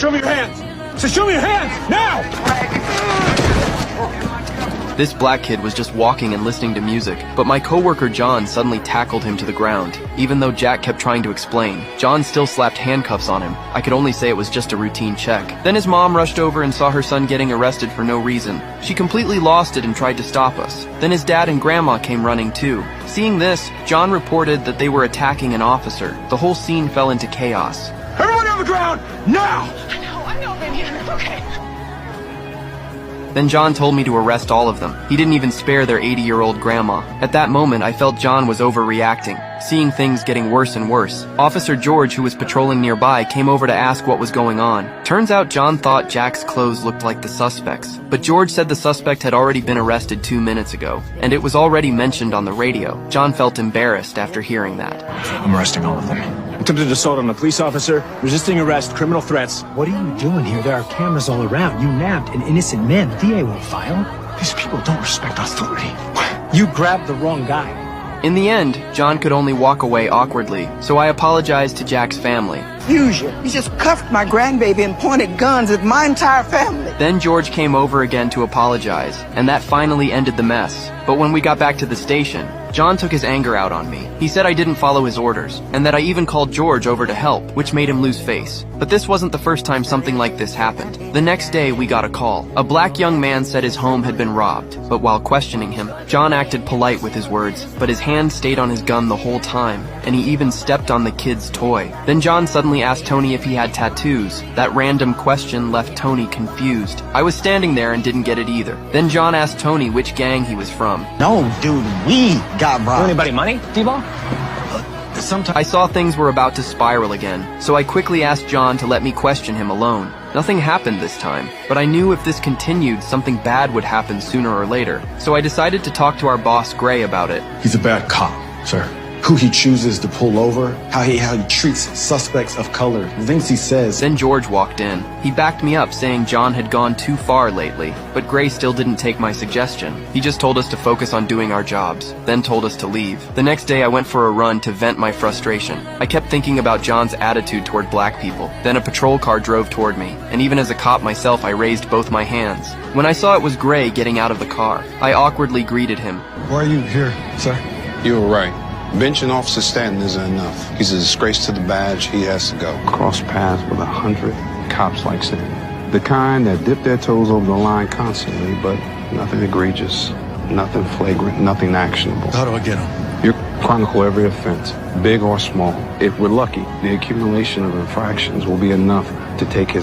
Show me your hands! So show me your hands, now! This black kid was just walking and listening to music, but my coworker John suddenly tackled him to the ground. Even though Jack kept trying to explain, John still slapped handcuffs on him. I could only say it was just a routine check. Then his mom rushed over and saw her son getting arrested for no reason. She completely lost it and tried to stop us. Then his dad and grandma came running too. Seeing this, John reported that they were attacking an officer. The whole scene fell into chaos. Everyone on the ground, now! I know, baby. Okay. Then John told me to arrest all of them. He didn't even spare their 80-year-old grandma. At that moment, I felt John was overreacting, seeing things getting worse and worse. Officer George, who was patrolling nearby, came over to ask what was going on. Turns out John thought Jack's clothes looked like the suspect's, but George said the suspect had already been arrested 2 minutes ago, and it was already mentioned on the radio. John felt embarrassed after hearing that. I'm arresting all of them. Attempted assault on a police officer, resisting arrest, criminal threats. What are you doing here? There are cameras all around. You nabbed an innocent man. The DA won't file. These people don't respect authority. You grabbed the wrong guy. In the end, John could only walk away awkwardly, so I apologized to Jack's family. You just cuffed my grandbaby and pointed guns at my entire family. Then George came over again to apologize, and that finally ended the mess. But when we got back to the station, John took his anger out on me. He said I didn't follow his orders, and that I even called George over to help, which made him lose face. But this wasn't the first time something like this happened. The next day, we got a call. A black young man said his home had been robbed, but while questioning him, John acted polite with his words, but his hand stayed on his gun the whole time, and he even stepped on the kid's toy. Then John suddenly asked Tony if he had tattoos. That random question left Tony confused. I was standing there and didn't get it either. Then John asked Tony which gang he was from. No, dude, we got robbed. Anybody money, T-Ball? I saw things were about to spiral again, so I quickly asked John to let me question him alone. Nothing happened this time, but I knew if this continued, something bad would happen sooner or later. So I decided to talk to our boss, Gray, about it. He's a bad cop, sir. Who he chooses to pull over, how he treats suspects of color, the things he says. Then George walked in. He backed me up, saying John had gone too far lately, but Gray still didn't take my suggestion. He just told us to focus on doing our jobs, then told us to leave. The next day I went for a run to vent my frustration. I kept thinking about John's attitude toward black people. Then a patrol car drove toward me, and even as a cop myself I raised both my hands. When I saw it was Gray getting out of the car, I awkwardly greeted him. Why are you here, sir? You were right. Benching Officer Stanton isn't enough. He's a disgrace to the badge. He has to go. Cross paths with 100 cops like Stanton. The kind that dip their toes over the line constantly, but nothing egregious, nothing flagrant, nothing actionable. How do I get him? You chronicle every offense, big or small. If we're lucky, the accumulation of infractions will be enough to take his